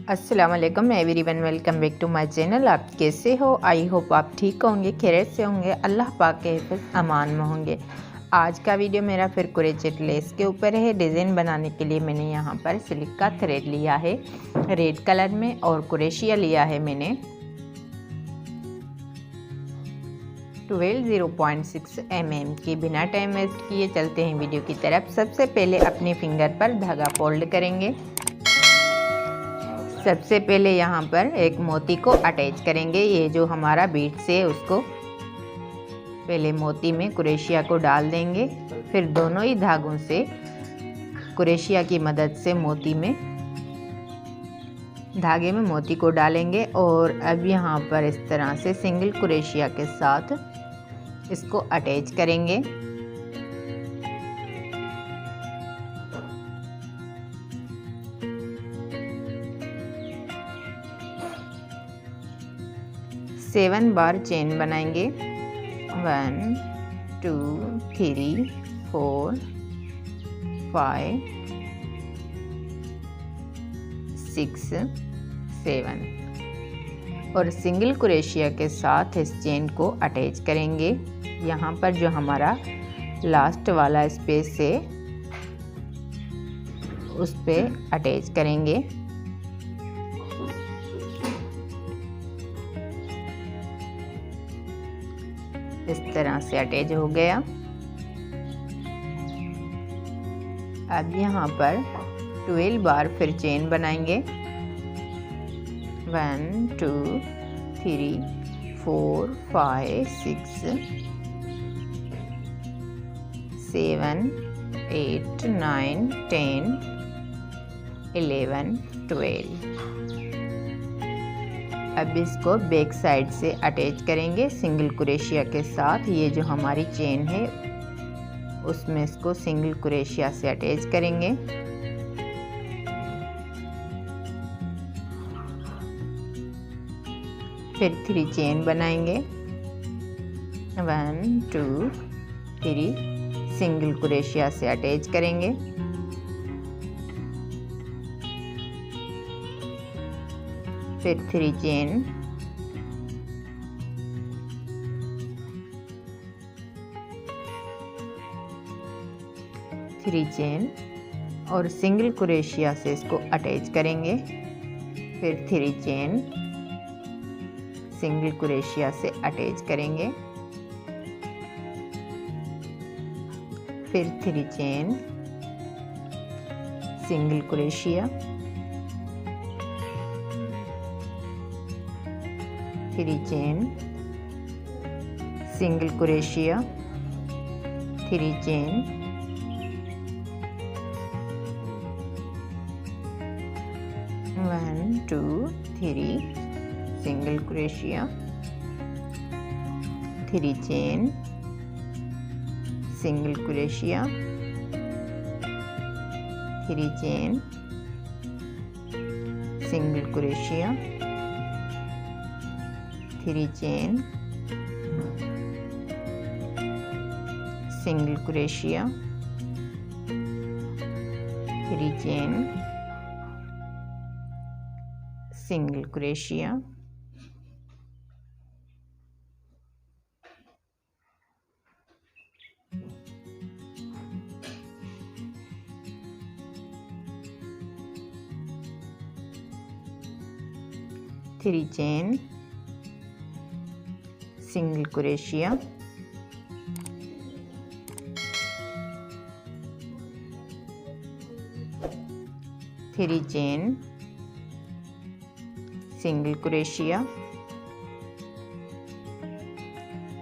अस्सलाम वालेकुम everyone, welcome back to my channel. आप कैसे हो? आई होप आप ठीक होंगे, खैरियत से होंगे, अल्लाह पाक के हिफ़्ज़ अमान में होंगे। आज का वीडियो मेरा फिर क्रोचेट लेस के ऊपर है। डिज़ाइन बनाने के लिए मैंने यहाँ पर सिल्क का थ्रेड लिया है रेड कलर में और क्रोशिया लिया है मैंने 0.6 mm की। बिना टाइम वेस्ट किए चलते हैं वीडियो की तरफ। सबसे पहले अपने फिंगर पर धागा फोल्ड करेंगे। सबसे पहले यहाँ पर एक मोती को अटैच करेंगे। ये जो हमारा बीड्स है उसको पहले मोती में क्रोशिया को डाल देंगे, फिर दोनों ही धागों से क्रोशिया की मदद से धागे में मोती को डालेंगे। और अब यहाँ पर इस तरह से सिंगल क्रोशिया के साथ इसको अटैच करेंगे। सेवन बार चेन बनाएंगे। 1 2 3 4 5 6 7 और सिंगल क्रोशिया के साथ इस चेन को अटैच करेंगे। यहाँ पर जो हमारा लास्ट वाला स्पेस है उस पे अटैच करेंगे। इस तरह से अटैच हो गया। अब यहाँ पर 12 बार फिर चेन बनाएंगे। 1 2 3 4 5 6 7 8 9 10 11 12। अब इसको बैक साइड से अटैच करेंगे सिंगल क्रोशिया के साथ। ये जो हमारी चेन है उसमें इसको सिंगल क्रोशिया से अटैच करेंगे। फिर 3 चेन बनाएंगे। 1 2 3 सिंगल क्रोशिया से अटैच करेंगे। फिर 3 चेन, और सिंगल क्रोशिया से इसको अटैच करेंगे। फिर 3 चेन, सिंगल क्रोशिया से अटैच करेंगे। फिर 3 chain, single crochet, 3 chain, single crochet, 3 chain, 1 2 3 single crochet, 3 chain, single crochet, 3 chain, single crochet, 3 chain, single crochet, 3 chain, single crochet, 3 chain, single crochet, 3 chain, single crochet,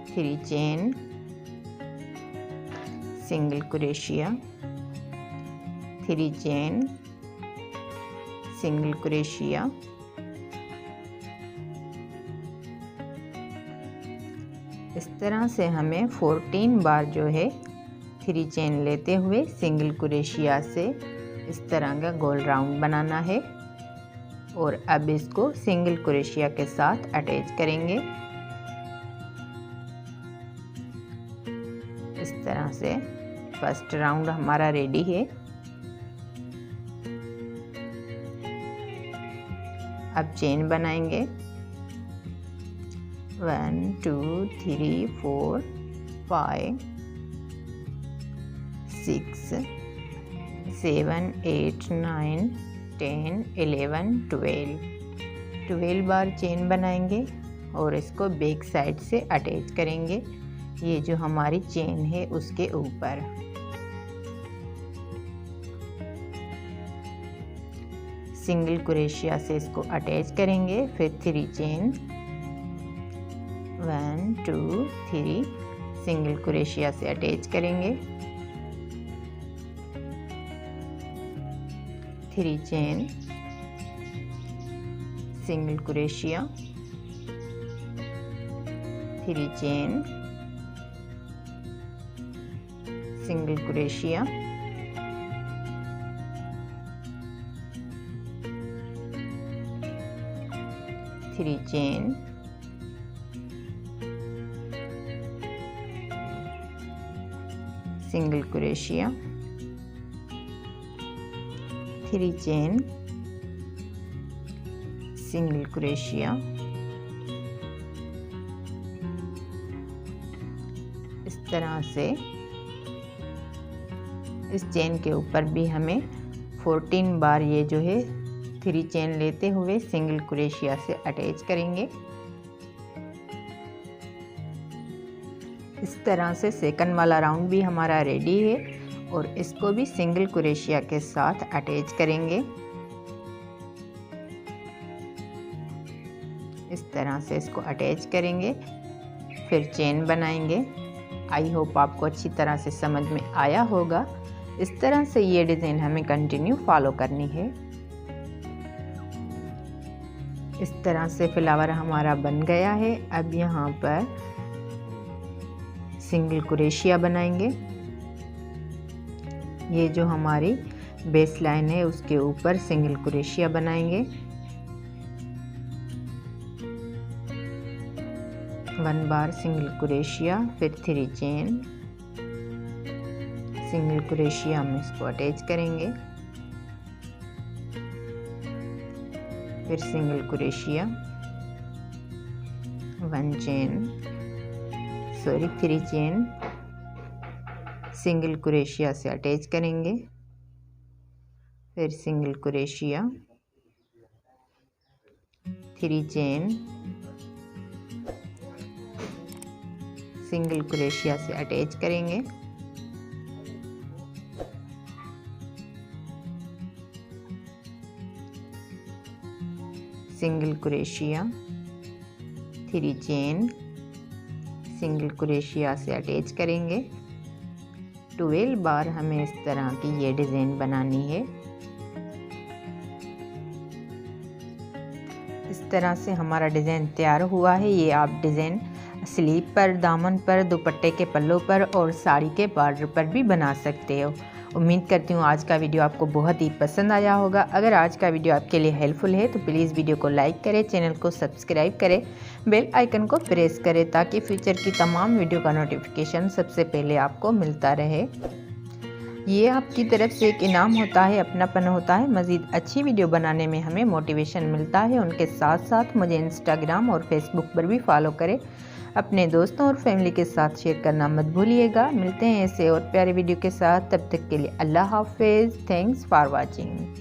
3 chain, single crochet, 3 chain, single crochet. इस तरह से हमें 14 बार जो है 3 chain लेते हुए single crochet से इस तरह का गोल राउंड बनाना है। और अब इसको सिंगल क्रोशिया के साथ अटैच करेंगे। इस तरह से फर्स्ट राउंड हमारा रेडी है। अब चेन बनाएंगे 1 2 3 4 5 6 7 8 9 10 11 12 बार चेन बनाएंगे और इसको बैक साइड से अटैच करेंगे, ये जो हमारी चेन है उसके ऊपर। सिंगल क्रोशिया से इसको अटैच करेंगे, फिर 3 चेन 1 2 3 सिंगल क्रोशिया से अटैच करेंगे, 3 chain single crochet, 3 chain single crochet, 3 chain single crochet, 3 chain single crochet. इस तरह से इस चेन के ऊपर भी हमें 14 बार ये जो है 3 चेन लेते हुए सिंगल क्रोशिया से अटैच करेंगे। इस तरह से सेकंड वाला राउंड भी हमारा रेडी है और इसको भी सिंगल क्रोशिया के साथ अटैच करेंगे। इस तरह से इसको अटैच करेंगे, फिर चेन बनाएंगे। आई होप आपको अच्छी तरह से समझ में आया होगा। इस तरह से ये डिज़ाइन हमें कंटिन्यू फॉलो करनी है। इस तरह से फ्लावर हमारा बन गया है। अब यहाँ पर सिंगल क्रोशिया बनाएंगे। ये जो हमारी बेस लाइन है उसके ऊपर सिंगल क्रोशिया बनाएंगे। 1 बार सिंगल क्रोशिया, फिर 3 चेन सिंगल क्रोशिया में इसको अटैच करेंगे, फिर single crochet 1 chain 3 chain single crochet से अटैच करेंगे, फिर single crochet 3 chain single crochet से अटैच करेंगे, single crochet 3 chain single crochet से अटैच करेंगे। 12 बार हमें इस तरह की ये डिज़ाइन बनानी है। इस तरह से हमारा डिज़ाइन तैयार हुआ है। ये आप डिज़ाइन स्लीव पर, दामन पर, दुपट्टे के पल्लों पर और साड़ी के बॉर्डर पर भी बना सकते हो। उम्मीद करती हूँ आज का वीडियो आपको बहुत ही पसंद आया होगा। अगर आज का वीडियो आपके लिए हेल्पफुल है तो प्लीज़ वीडियो को लाइक करें, चैनल को सब्सक्राइब करें, बेल आइकन को प्रेस करें ताकि फ्यूचर की तमाम वीडियो का नोटिफिकेशन सबसे पहले आपको मिलता रहे। ये आपकी तरफ से एक इनाम होता है, अपनापन होता है। मज़ीद अच्छी वीडियो बनाने में हमें मोटिवेशन मिलता है। उनके साथ साथ मुझे इंस्टाग्राम और फेसबुक पर भी फॉलो करें। अपने दोस्तों और फैमिली के साथ शेयर करना मत भूलिएगा। मिलते हैं ऐसे और प्यारे वीडियो के साथ, तब तक के लिए अल्लाह हाफिज़। Thanks for watching.